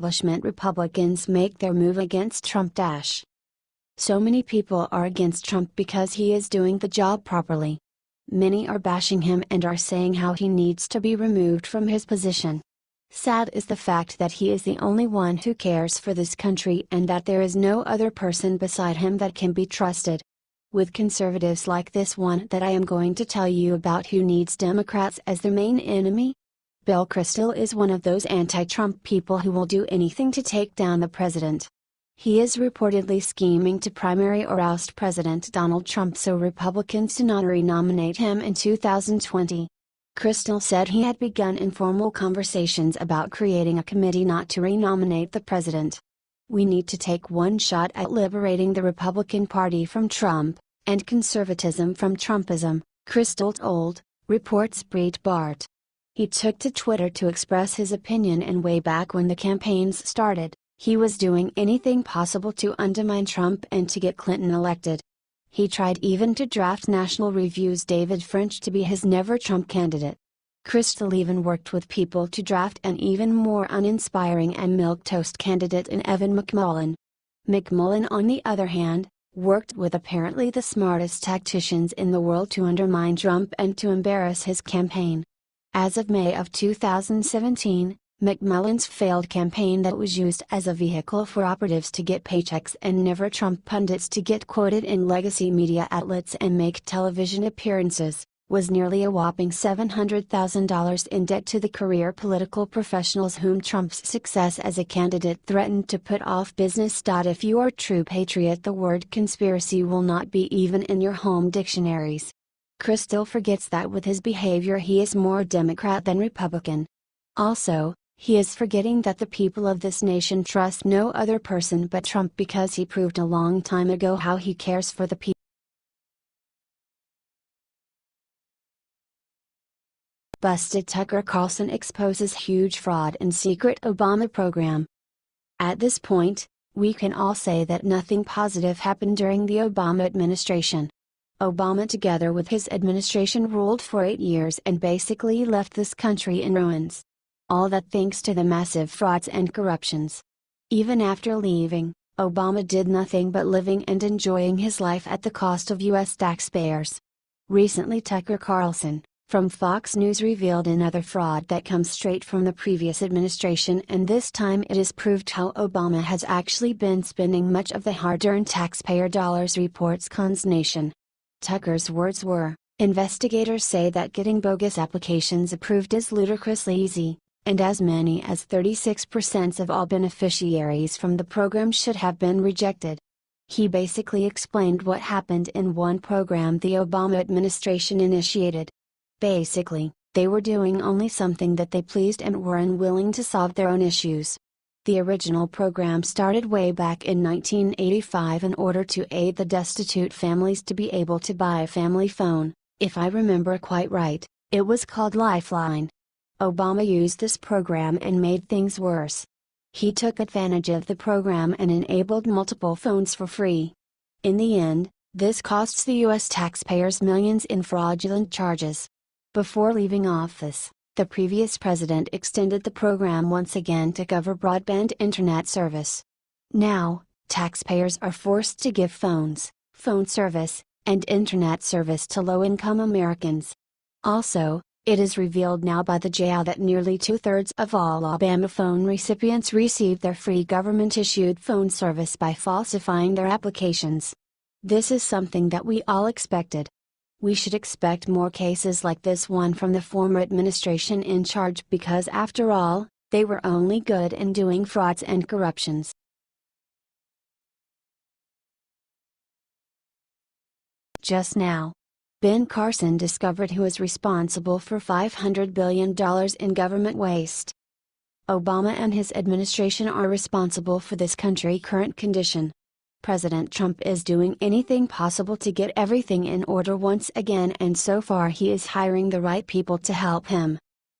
Republicans make their move against Trump. So many people are against Trump because he is doing the job properly. Many are bashing him and are saying how he needs to be removed from his position. Sad is the fact that he is the only one who cares for this country and that there is no other person beside him that can be trusted. With conservatives like this one that I am going to tell you about who needs Democrats as their main enemy. Bill Kristol is one of those anti-Trump people who will do anything to take down the president. He is reportedly scheming to primary or oust President Donald Trump so Republicans do not renominate him in 2020. Kristol said he had begun informal conversations about creating a committee not to renominate the president. We need to take one shot at liberating the Republican Party from Trump, and conservatism from Trumpism, Kristol told, reports Breitbart. He took to Twitter to express his opinion, and way back when the campaigns started, he was doing anything possible to undermine Trump and to get Clinton elected. He tried even to draft National Review's David French to be his Never Trump candidate. Kristol even worked with people to draft an even more uninspiring and milquetoast candidate in Evan McMullin. McMullin, on the other hand, worked with apparently the smartest tacticians in the world to undermine Trump and to embarrass his campaign. As of May of 2017, McMullin's failed campaign that was used as a vehicle for operatives to get paychecks and Never Trump pundits to get quoted in legacy media outlets and make television appearances, was nearly a whopping $700,000 in debt to the career political professionals whom Trump's success as a candidate threatened to put off business. If you are a true patriot, the word conspiracy will not be even in your home dictionaries. Kristol forgets that with his behavior he is more Democrat than Republican. Also, he is forgetting that the people of this nation trust no other person but Trump because he proved a long time ago how he cares for the people. Busted: Tucker Carlson exposes huge fraud in secret Obama program. At this point, we can all say that nothing positive happened during the Obama administration. Obama, together with his administration, ruled for 8 years and basically left this country in ruins. All that thanks to the massive frauds and corruptions. Even after leaving, Obama did nothing but living and enjoying his life at the cost of U.S. taxpayers. Recently, Tucker Carlson, from Fox News, revealed another fraud that comes straight from the previous administration, and this time it is proved how Obama has actually been spending much of the hard-earned taxpayer dollars, reports Cons Nation. Tucker's words were, "Investigators say that getting bogus applications approved is ludicrously easy, and as many as 36% of all beneficiaries from the program should have been rejected." He basically explained what happened in one program the Obama administration initiated. Basically, they were doing only something that they pleased and were unwilling to solve their own issues. The original program started way back in 1985 in order to aid the destitute families to be able to buy a family phone. If I remember quite right, it was called Lifeline. Obama used this program and made things worse. He took advantage of the program and enabled multiple phones for free. In the end, this costs the U.S. taxpayers millions in fraudulent charges. Before leaving office, the previous president extended the program once again to cover broadband internet service. Now, taxpayers are forced to give phones, phone service, and internet service to low-income Americans. Also, it is revealed now by the jail that nearly 2/3 of all Obama phone recipients received their free government-issued phone service by falsifying their applications. This is something that we all expected. We should expect more cases like this one from the former administration in charge because after all, they were only good in doing frauds and corruptions. Just now, Ben Carson discovered who is responsible for $500 billion in government waste. Obama and his administration are responsible for this country's current condition. President Trump is doing anything possible to get everything in order once again, and so far he is hiring the right people to help him.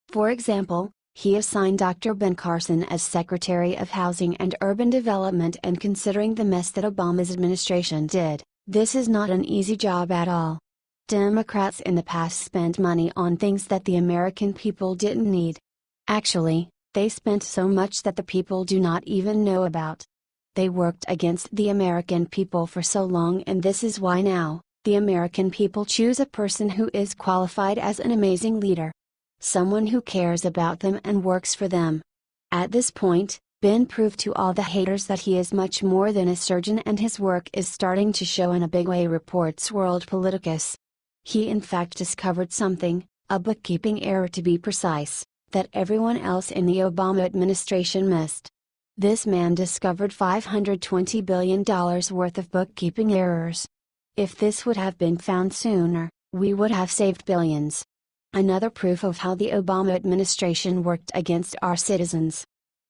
For example, he assigned Dr. Ben Carson as Secretary of Housing and Urban Development, and considering the mess that Obama's administration did, this is not an easy job at all. Democrats in the past spent money on things that the American people didn't need. Actually, They spent so much that the people do not even know about. They worked against the American people for so long, and this is why now, the American people choose a person who is qualified as an amazing leader. Someone who cares about them and works for them. At this point, Ben proved to all the haters that he is much more than a surgeon, and his work is starting to show in a big way, reports World Politicus. He in fact discovered something, a bookkeeping error to be precise, that everyone else in the Obama administration missed. This man discovered $520 billion worth of bookkeeping errors. If this would have been found sooner, we would have saved billions. Another proof of how the Obama administration worked against our citizens.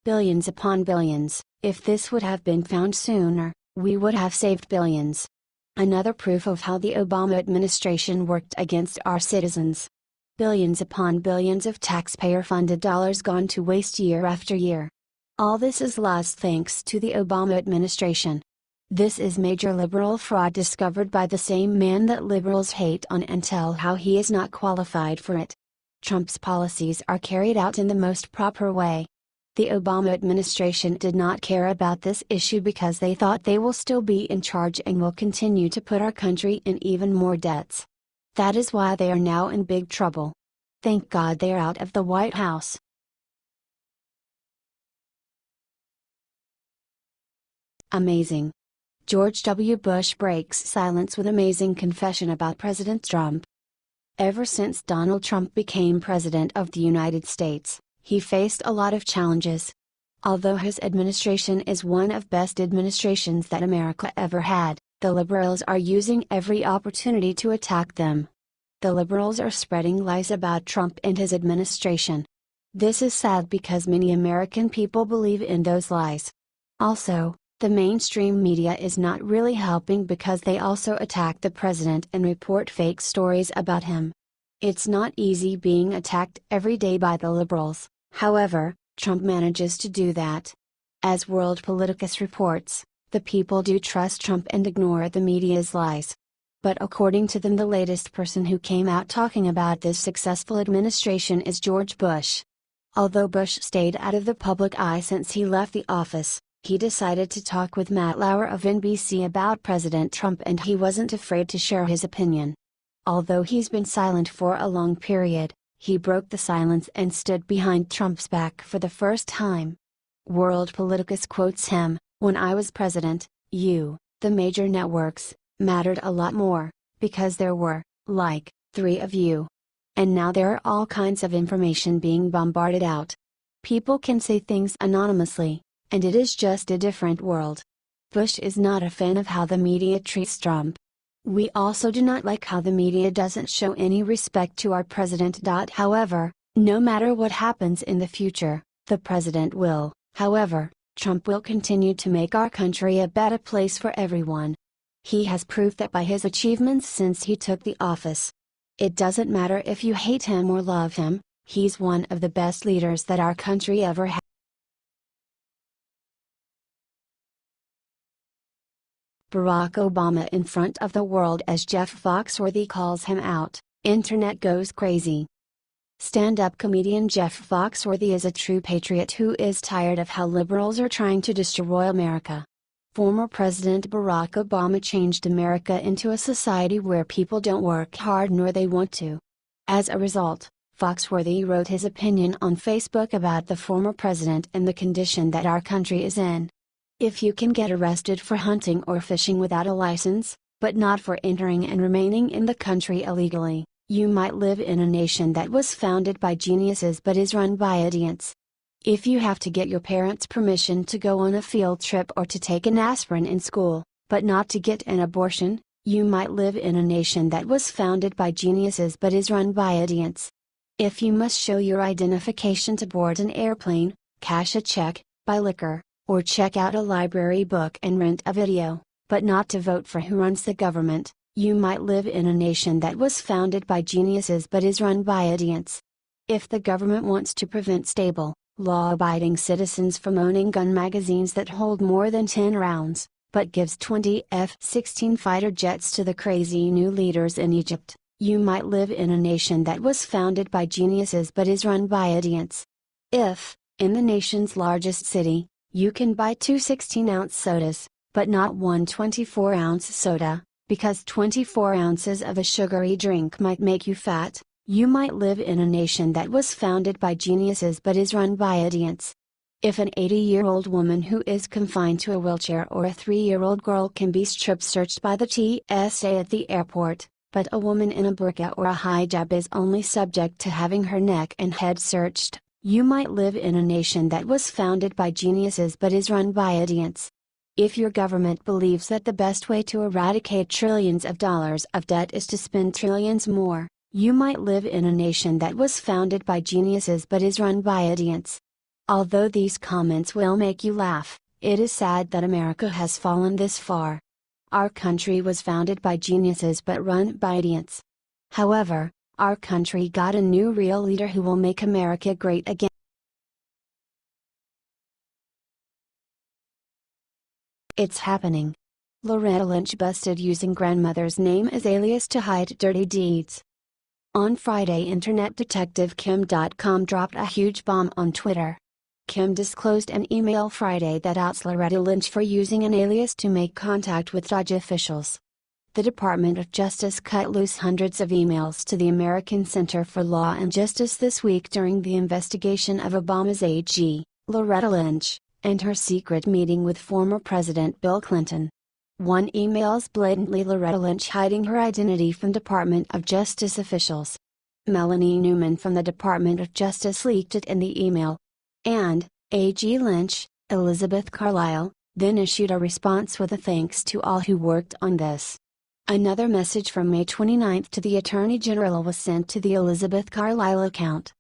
Billions upon billions. If this would have been found sooner, we would have saved billions. Another proof of how the Obama administration worked against our citizens. Billions upon billions of taxpayer-funded dollars gone to waste year after year. All this is lost thanks to the Obama administration. This is major liberal fraud discovered by the same man that liberals hate on and tell how he is not qualified for it. Trump's policies are carried out in the most proper way. The Obama administration did not care about this issue because they thought they will still be in charge and will continue to put our country in even more debts. That is why they are now in big trouble. Thank God they are out of the White House. Amazing. George W. Bush breaks silence with amazing confession about President Trump. Ever since Donald Trump became President of the United States, he faced a lot of challenges. Although his administration is one of best administrations that America ever had, the liberals are using every opportunity to attack them. The liberals are spreading lies about Trump and his administration. This is sad because many American people believe in those lies. Also, the mainstream media is not really helping because they also attack the president and report fake stories about him. It's not easy being attacked every day by the liberals, however, Trump manages to do that. As World Politicus reports, the people do trust Trump and ignore the media's lies. But according to them, the latest person who came out talking about this successful administration is George Bush. Although Bush stayed out of the public eye since he left the office, he decided to talk with Matt Lauer of NBC about President Trump, and he wasn't afraid to share his opinion. Although he's been silent for a long period, he broke the silence and stood behind Trump's back for the first time. World Politicus quotes him, "When I was president, you, the major networks, mattered a lot more, because there were, like, 3 of you. And now there are all kinds of information being bombarded out. People can say things anonymously, and it is just a different world." Bush is not a fan of how the media treats Trump. "We also do not like how the media doesn't show any respect to our president." However, no matter what happens in the future, the president will, however, Trump will continue to make our country a better place for everyone. He has proved that by his achievements since he took the office. It doesn't matter if you hate him or love him, he's one of the best leaders that our country ever had. Barack Obama in front of the world as Jeff Foxworthy calls him out, internet goes crazy. Stand-up comedian Jeff Foxworthy is a true patriot who is tired of how liberals are trying to destroy America. Former President Barack Obama changed America into a society where people don't work hard nor they want to. As a result, Foxworthy wrote his opinion on Facebook about the former president and the condition that our country is in. If you can get arrested for hunting or fishing without a license, but not for entering and remaining in the country illegally, you might live in a nation that was founded by geniuses but is run by idiots. If you have to get your parents' permission to go on a field trip or to take an aspirin in school, but not to get an abortion, you might live in a nation that was founded by geniuses but is run by idiots. If you must show your identification to board an airplane, cash a check, buy liquor, or check out a library book and rent a video, but not to vote for who runs the government, you might live in a nation that was founded by geniuses but is run by idiots. If the government wants to prevent stable, law-abiding citizens from owning gun magazines that hold more than 10 rounds, but gives 20 F-16 fighter jets to the crazy new leaders in Egypt, you might live in a nation that was founded by geniuses but is run by idiots. If, In the nation's largest city, you can buy two 16-ounce sodas, but not one 24-ounce soda, because 24 ounces of a sugary drink might make you fat. You might live in a nation that was founded by geniuses but is run by idiots. If an 80-year-old woman who is confined to a wheelchair or a 3-year-old girl can be strip searched by the TSA at the airport, but a woman in a burqa or a hijab is only subject to having her neck and head searched, you might live in a nation that was founded by geniuses but is run by idiots. If your government believes that the best way to eradicate trillions of dollars of debt is to spend trillions more, you might live in a nation that was founded by geniuses but is run by idiots. Although these comments will make you laugh, it is sad that America has fallen this far. Our country was founded by geniuses but run by idiots. However, our country got a new real leader who will make America great again. It's happening. Loretta Lynch busted using grandmother's name as alias to hide dirty deeds. On Friday, Internet detective Kim.com dropped a huge bomb on Twitter. Kim disclosed an email Friday that outs Loretta Lynch for using an alias to make contact with DOJ officials. The Department of Justice cut loose hundreds of emails to the American Center for Law and Justice this week during the investigation of Obama's AG, Loretta Lynch, and her secret meeting with former President Bill Clinton. One emails blatantly Loretta Lynch hiding her identity from Department of Justice officials. Melanie Newman from the Department of Justice leaked it in the email. And, AG Lynch, Elizabeth Carlisle, then issued a response with a thanks to all who worked on this. Another message from May 29 to the Attorney General was sent to the Elizabeth Carlisle account.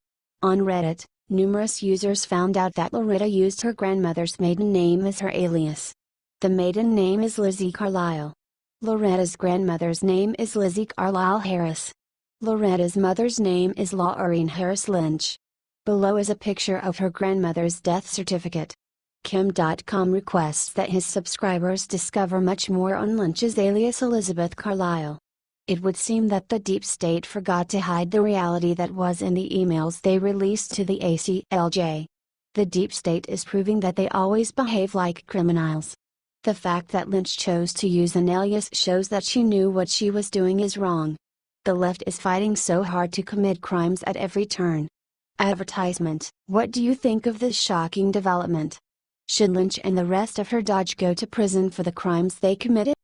On Reddit, numerous users found out that Loretta used her grandmother's maiden name as her alias. The maiden name is Lizzie Carlisle. Loretta's grandmother's name is Lizzie Carlisle Harris. Loretta's mother's name is Laureen Harris Lynch. Below is a picture of her grandmother's death certificate. Kim.com requests that his subscribers discover much more on Lynch's alias Elizabeth Carlisle. It would seem that the deep state forgot to hide the reality that was in the emails they released to the ACLJ. The deep state is proving that they always behave like criminals. The fact that Lynch chose to use an alias shows that she knew what she was doing is wrong. The left is fighting so hard to commit crimes at every turn. Advertisement. What do you think of this shocking development? Should Lynch and the rest of her Dodge go to prison for the crimes they committed?